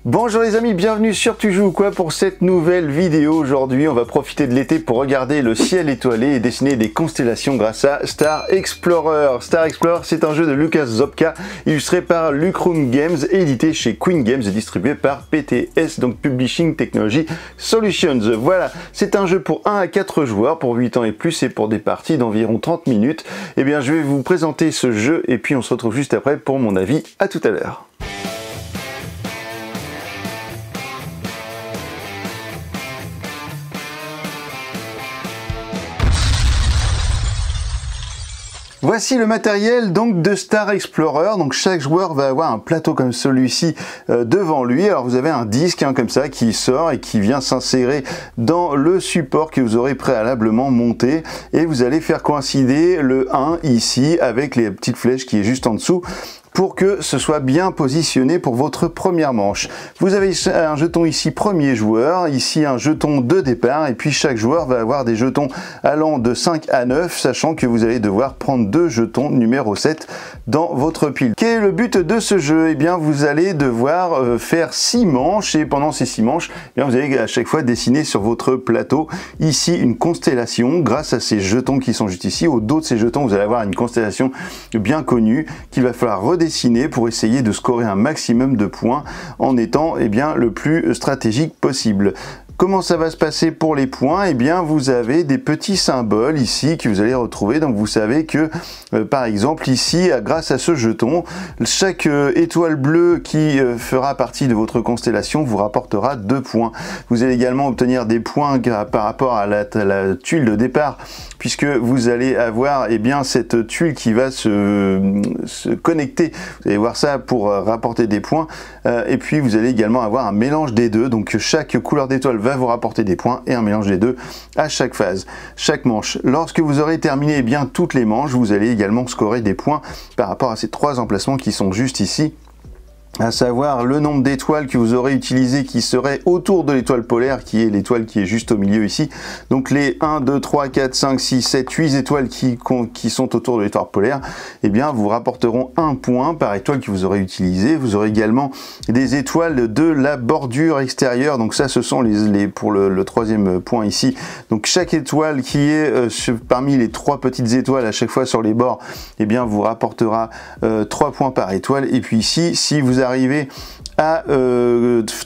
Bonjour les amis, bienvenue sur Tu joues ou quoi pour cette nouvelle vidéo. Aujourd'hui on va profiter de l'été pour regarder le ciel étoilé et dessiner des constellations grâce à Star Explorer. Star Explorer, c'est un jeu de Lukas Zopka illustré par Lucrum Games, édité chez Queen Games et distribué par PTS, donc Publishing Technology Solutions. Voilà, c'est un jeu pour 1 à 4 joueurs, pour 8 ans et plus, et pour des parties d'environ 30 minutes. Eh bien je vais vous présenter ce jeu et puis on se retrouve juste après pour mon avis. À tout à l'heure. Voici le matériel donc de Star Explorer. Donc chaque joueur va avoir un plateau comme celui-ci devant lui. Alors vous avez un disque comme ça qui sort et qui vient s'insérer dans le support que vous aurez préalablement monté, et vous allez faire coïncider le 1 ici avec les petites flèches qui est juste en dessous, pour que ce soit bien positionné pour votre première manche. Vous avez un jeton ici premier joueur, ici un jeton de départ, et puis chaque joueur va avoir des jetons allant de 5 à 9, sachant que vous allez devoir prendre 2 jetons numéro 7 dans votre pile. Quel est le but de ce jeu? Eh bien vous allez devoir faire 6 manches, et pendant ces 6 manches, eh bien, vous allez à chaque fois dessiner sur votre plateau ici une constellation grâce à ces jetons qui sont juste ici. Au dos de ces jetons, vous allez avoir une constellation bien connue qu'il va falloir redessiner pour essayer de scorer un maximum de points en étant le plus stratégique possible. Comment ça va se passer pour les points? Eh bien vous avez des petits symboles ici que vous allez retrouver. Donc vous savez que par exemple ici, grâce à ce jeton, chaque étoile bleue qui fera partie de votre constellation vous rapportera 2 points. Vous allez également obtenir des points par rapport à la tuile de départ, puisque vous allez avoir cette tuile qui va se connecter. Vous allez voir ça pour rapporter des points. Et puis vous allez également avoir un mélange des deux. Donc chaque couleur d'étoile va vous rapporter des points, et un mélange des deux à chaque phase, chaque manche. Lorsque vous aurez terminé toutes les manches, vous allez également scorer des points par rapport à ces 3 emplacements qui sont juste ici, à savoir le nombre d'étoiles que vous aurez utilisé qui serait autour de l'étoile polaire, qui est l'étoile qui est juste au milieu ici. Donc les 1, 2, 3, 4, 5, 6, 7, 8 étoiles qui sont autour de l'étoile polaire, eh bien vous rapporteront 1 point par étoile que vous aurez utilisé. Vous aurez également des étoiles de la bordure extérieure, donc ça ce sont pour le troisième point ici. Donc chaque étoile qui est parmi les 3 petites étoiles à chaque fois sur les bords, eh bien vous rapportera 3 points par étoile. Et puis ici, si vous arriver à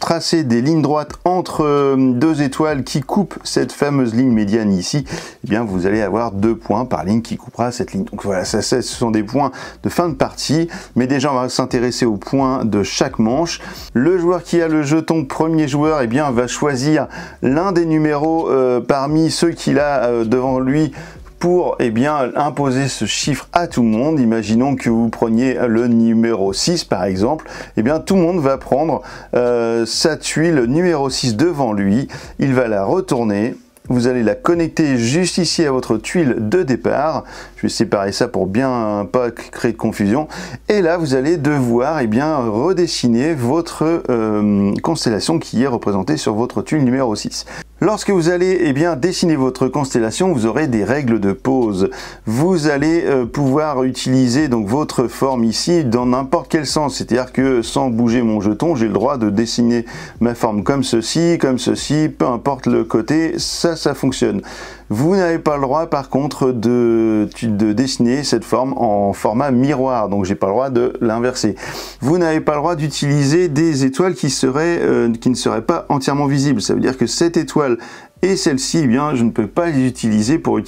tracer des lignes droites entre 2 étoiles qui coupent cette fameuse ligne médiane ici, eh bien vous allez avoir 2 points par ligne qui coupera cette ligne. Donc voilà, ce sont des points de fin de partie, mais déjà on va s'intéresser aux points de chaque manche. Le joueur qui a le jeton premier joueur, eh bien va choisir l'un des numéros parmi ceux qu'il a devant lui pour imposer ce chiffre à tout le monde. Imaginons que vous preniez le numéro 6 par exemple, eh bien tout le monde va prendre sa tuile numéro 6 devant lui, il va la retourner. Vous allez la connecter juste ici à votre tuile de départ. Je vais séparer ça pour bien pas créer de confusion. Et là, vous allez devoir redessiner votre constellation qui est représentée sur votre tuile numéro 6. Lorsque vous allez dessiner votre constellation, vous aurez des règles de pose. Vous allez pouvoir utiliser donc votre forme ici dans n'importe quel sens. C'est-à-dire que sans bouger mon jeton, j'ai le droit de dessiner ma forme comme ceci, peu importe le côté, ça fonctionne. Vous n'avez pas le droit par contre de dessiner cette forme en format miroir, donc j'ai pas le droit de l'inverser. Vous n'avez pas le droit d'utiliser des étoiles qui ne seraient pas entièrement visibles. Ça veut dire que cette étoile et celle-ci, je ne peux pas les utiliser pour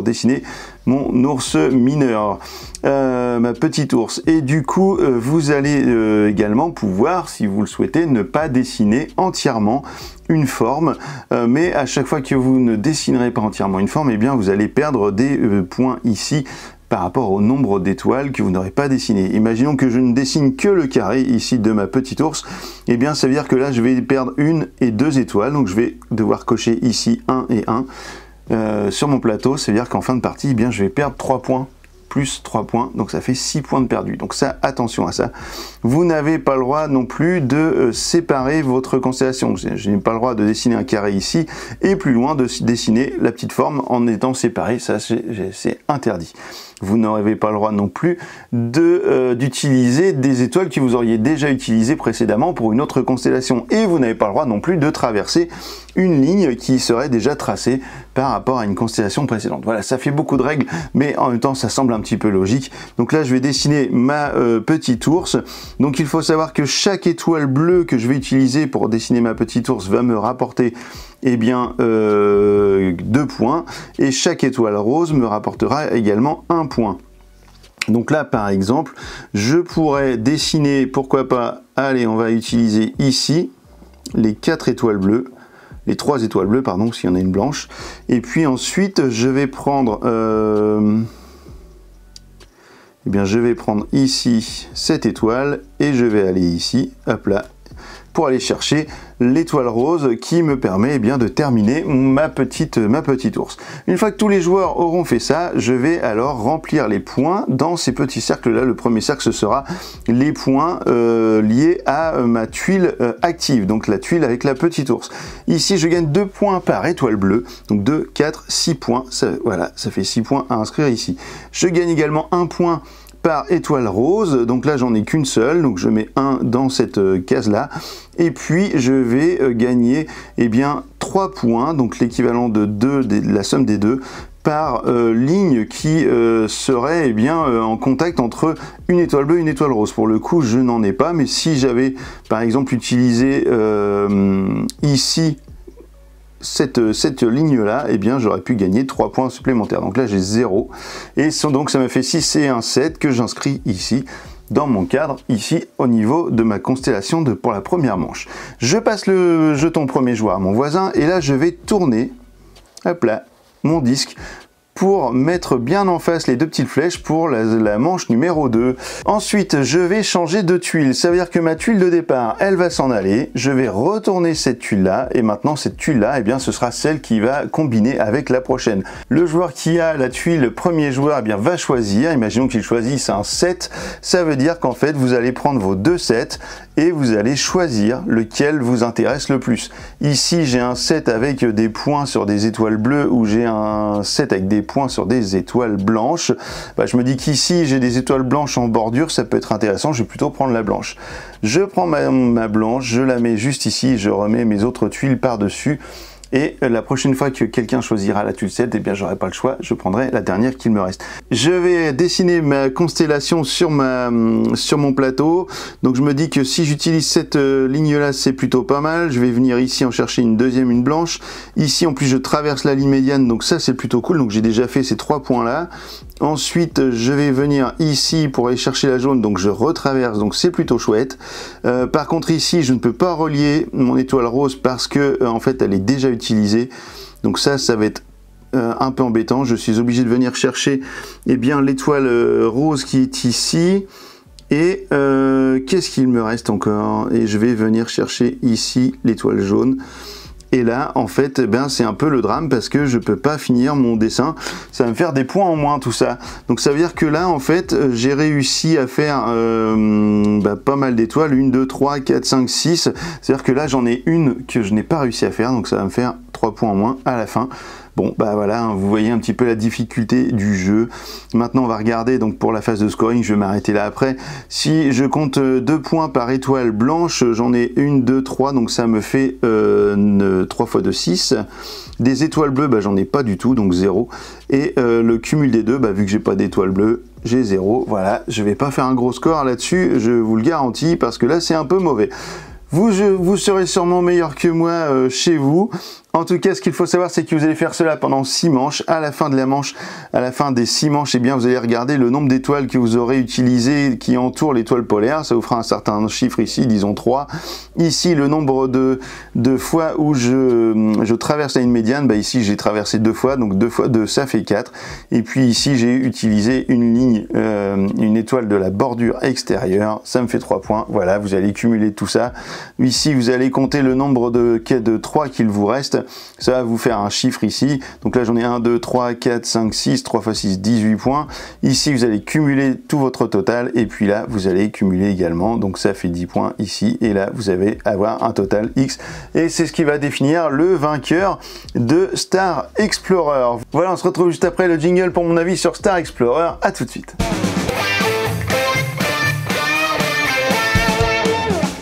dessiner mon ours mineur, ma petite ours. Et du coup, vous allez également pouvoir, si vous le souhaitez, ne pas dessiner entièrement une forme, mais à chaque fois que vous ne dessinerez pas entièrement une forme, vous allez perdre des points ici par rapport au nombre d'étoiles que vous n'aurez pas dessiné. Imaginons que je ne dessine que le carré ici de ma petite ours, ça veut dire que là je vais perdre 1 et 2 étoiles, donc je vais devoir cocher ici 1 et 1 sur mon plateau. Ça veut dire qu'en fin de partie, je vais perdre 3 points plus 3 points, donc ça fait 6 points de perdu. Donc ça, attention à ça. Vous n'avez pas le droit non plus de séparer votre constellation. Je n'ai pas le droit de dessiner un carré ici et plus loin de dessiner la petite forme en étant séparé. Ça, c'est interdit. Vous n'aurez pas le droit non plus d'utiliser des étoiles que vous auriez déjà utilisées précédemment pour une autre constellation. Et vous n'avez pas le droit non plus de traverser une ligne qui serait déjà tracée par rapport à une constellation précédente. Voilà, ça fait beaucoup de règles, mais en même temps, ça semble un petit peu logique. Donc là, je vais dessiner ma petite ours. Donc il faut savoir que chaque étoile bleue que je vais utiliser pour dessiner ma petite ours va me rapporter bien 2 points, et chaque étoile rose me rapportera également 1 point. Donc là, par exemple, je pourrais dessiner, pourquoi pas, allez, on va utiliser ici les 4 étoiles bleues, les 3 étoiles bleues, pardon, s'il y en a une blanche, et puis ensuite, je vais prendre je vais prendre ici cette étoile, et je vais aller ici, hop là, pour aller chercher l'étoile rose qui me permet de terminer ma petite ours. Une fois que tous les joueurs auront fait ça, je vais alors remplir les points dans ces petits cercles là. Le premier cercle, ce sera les points liés à ma tuile active, donc la tuile avec la petite ours. Ici, je gagne 2 points par étoile bleue, donc 2, 4, 6 points. Ça, voilà, ça fait 6 points à inscrire ici. Je gagne également 1 point par étoile rose, donc là j'en ai qu'une seule, donc je mets 1 dans cette case là, et puis je vais gagner 3 points, donc l'équivalent de 2, la somme des deux, par ligne qui serait en contact entre une étoile bleue et une étoile rose. Pour le coup, je n'en ai pas, mais si j'avais par exemple utilisé ici cette ligne là, j'aurais pu gagner 3 points supplémentaires. Donc là j'ai 0, et donc ça me fait 6 et 1 7 que j'inscris ici dans mon cadre, ici au niveau de ma constellation pour la première manche. Je passe le jeton premier joueur à mon voisin, et là je vais tourner, hop là, mon disque pour mettre bien en face les 2 petites flèches pour la manche numéro 2. Ensuite, je vais changer de tuile. Ça veut dire que ma tuile de départ, elle va s'en aller. Je vais retourner cette tuile-là, et maintenant cette tuile-là, ce sera celle qui va combiner avec la prochaine. Le joueur qui a la tuile, le premier joueur, va choisir. Imaginons qu'il choisisse un 7. Ça veut dire qu'en fait, vous allez prendre vos 2 7 et vous allez choisir lequel vous intéresse le plus. Ici, j'ai un 7 avec des points sur des étoiles bleues, ou j'ai un 7 avec des points sur des étoiles blanches. Je me dis qu'ici j'ai des étoiles blanches en bordure, ça peut être intéressant, je vais plutôt prendre la blanche. Je prends ma blanche, je la mets juste ici, je remets mes autres tuiles par dessus, et la prochaine fois que quelqu'un choisira la tuile 7, j'aurai pas le choix, je prendrai la dernière qu'il me reste. Je vais dessiner ma constellation sur mon plateau. Donc je me dis que si j'utilise cette ligne là, c'est plutôt pas mal. Je vais venir ici en chercher une deuxième, une blanche. Ici en plus je traverse la ligne médiane, donc ça c'est plutôt cool. Donc j'ai déjà fait ces 3 points là. Ensuite, je vais venir ici pour aller chercher la jaune, donc je retraverse, donc c'est plutôt chouette. Par contre ici, je ne peux pas relier mon étoile rose parce que en fait, elle est déjà utilisée. Donc ça va être un peu embêtant. Je suis obligé de venir chercher l'étoile rose qui est ici. Et qu'est-ce qu'il me reste encore? Et je vais venir chercher ici l'étoile jaune. Et là, en fait, c'est un peu le drame parce que je peux pas finir mon dessin. Ça va me faire des points en moins, tout ça. Donc ça veut dire que là, en fait, j'ai réussi à faire pas mal d'étoiles. 1, 2, 3, 4, 5, 6. C'est-à-dire que là, j'en ai une que je n'ai pas réussi à faire. Donc ça va me faire 3 points en moins à la fin. Bon, voilà, vous voyez un petit peu la difficulté du jeu. Maintenant, on va regarder, donc pour la phase de scoring, je vais m'arrêter là après. Si je compte 2 points par étoile blanche, j'en ai 1, 2, 3, donc ça me fait 3 fois 2, 6. Des étoiles bleues, j'en ai pas du tout, donc 0. Et le cumul des deux, vu que j'ai pas d'étoiles bleues, j'ai 0. Voilà, je vais pas faire un gros score là-dessus, je vous le garantis, parce que là, c'est un peu mauvais. Vous serez sûrement meilleur que moi chez vous. En tout cas, ce qu'il faut savoir, c'est que vous allez faire cela pendant 6 manches. À la fin de la manche, à la fin des 6 manches, vous allez regarder le nombre d'étoiles que vous aurez utilisées qui entourent l'étoile polaire. Ça vous fera un certain chiffre ici, disons 3. Ici, le nombre de fois où je traverse la ligne médiane. Ici, j'ai traversé 2 fois, donc 2 fois 2, ça fait 4. Et puis ici, j'ai utilisé une ligne, une étoile de la bordure extérieure. Ça me fait 3 points. Voilà, vous allez cumuler tout ça. Ici, vous allez compter le nombre de 3 qu'il vous reste. Ça va vous faire un chiffre ici. Donc là, j'en ai 1, 2, 3, 4, 5, 6. 3 x 6, 18 points. Ici, vous allez cumuler tout votre total. Et puis là, vous allez cumuler également. Donc ça fait 10 points ici. Et là, vous allez avoir un total X. Et c'est ce qui va définir le vainqueur de Star Explorer. Voilà, on se retrouve juste après le jingle pour mon avis sur Star Explorer. À tout de suite.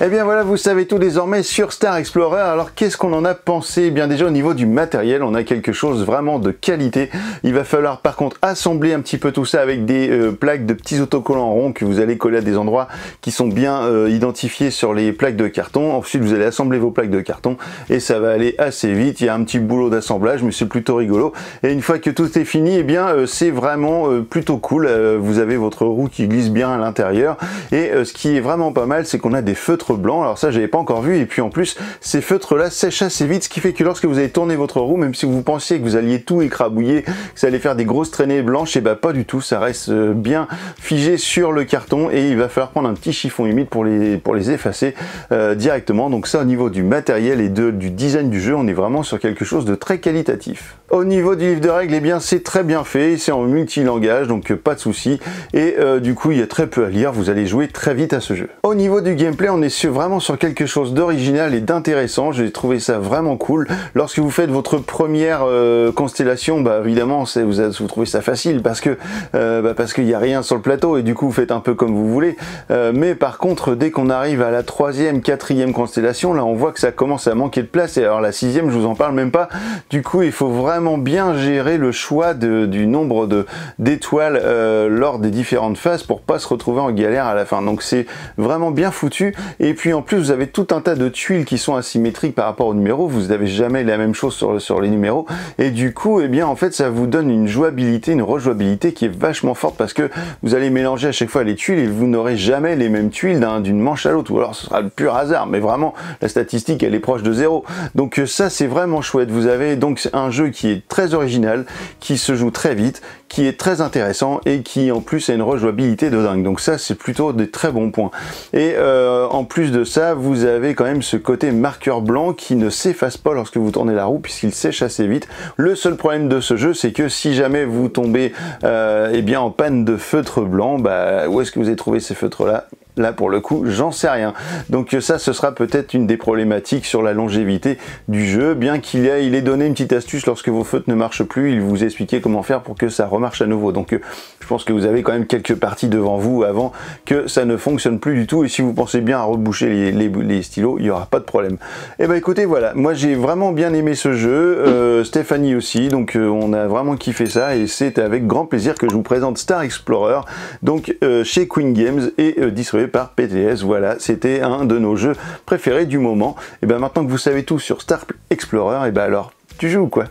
Eh bien voilà, vous savez tout désormais sur Star Explorer. Alors qu'est-ce qu'on en a pensé? Eh bien déjà au niveau du matériel, on a quelque chose vraiment de qualité. Il va falloir par contre assembler un petit peu tout ça avec des plaques de petits autocollants ronds que vous allez coller à des endroits qui sont bien identifiés sur les plaques de carton. Ensuite vous allez assembler vos plaques de carton et ça va aller assez vite. Il y a un petit boulot d'assemblage mais c'est plutôt rigolo. Et une fois que tout est fini, eh bien c'est vraiment plutôt cool. Vous avez votre roue qui glisse bien à l'intérieur et ce qui est vraiment pas mal, c'est qu'on a des feutres blanc. Alors ça j'avais pas encore vu, et puis en plus ces feutres là sèchent assez vite, ce qui fait que lorsque vous allez tourner votre roue, même si vous pensiez que vous alliez tout écrabouiller, que ça allait faire des grosses traînées blanches, et bah pas du tout, ça reste bien figé sur le carton et il va falloir prendre un petit chiffon humide pour les effacer directement. Donc ça au niveau du matériel et du design du jeu, on est vraiment sur quelque chose de très qualitatif. Au niveau du livre de règles, eh bien c'est très bien fait, c'est en multilangage, donc pas de souci, et du coup il y a très peu à lire, vous allez jouer très vite à ce jeu. Au niveau du gameplay, on est vraiment sur quelque chose d'original et d'intéressant. J'ai trouvé ça vraiment cool. Lorsque vous faites votre première constellation, bah évidemment vous trouvez ça facile parce que qu'il n'y a rien sur le plateau et du coup vous faites un peu comme vous voulez. Mais par contre, dès qu'on arrive à la 3e, 4e constellation, là on voit que ça commence à manquer de place, et alors la 6e je vous en parle même pas. Du coup il faut vraiment bien gérer le choix du nombre d'étoiles lors des différentes phases pour pas se retrouver en galère à la fin. Donc c'est vraiment bien foutu. Et puis en plus vous avez tout un tas de tuiles qui sont asymétriques par rapport aux numéros, vous n'avez jamais la même chose sur les numéros, et du coup eh bien en fait ça vous donne une jouabilité, une rejouabilité qui est vachement forte, parce que vous allez mélanger à chaque fois les tuiles et vous n'aurez jamais les mêmes tuiles d'une manche à l'autre, ou alors ce sera le pur hasard, mais vraiment la statistique elle est proche de 0. Donc ça c'est vraiment chouette. Vous avez donc un jeu qui est très original, qui se joue très vite, qui est très intéressant et qui en plus a une rejouabilité de dingue. Donc ça c'est plutôt des très bons points. Et en plus de ça, vous avez quand même ce côté marqueur blanc qui ne s'efface pas lorsque vous tournez la roue, puisqu'il sèche assez vite. Le seul problème de ce jeu, c'est que si jamais vous tombez eh bien en panne de feutre blanc, bah, où est-ce que vous avez trouvé ces feutres là? Là pour le coup j'en sais rien. Donc ça ce sera peut-être une des problématiques sur la longévité du jeu, bien qu'il ait donné une petite astuce lorsque vos feutres ne marchent plus, il vous expliquait comment faire pour que ça remarche à nouveau. Donc je pense que vous avez quand même quelques parties devant vous avant que ça ne fonctionne plus du tout, et si vous pensez bien à reboucher les stylos, il n'y aura pas de problème. Et bah écoutez, voilà, moi j'ai vraiment bien aimé ce jeu, Stéphanie aussi, donc on a vraiment kiffé ça, et c'est avec grand plaisir que je vous présente Star Explorer, donc chez Queen Games et distribué par PTS. Voilà, c'était un de nos jeux préférés du moment. Et bien maintenant que vous savez tout sur Star Explorer, et ben alors, tu joues ou quoi?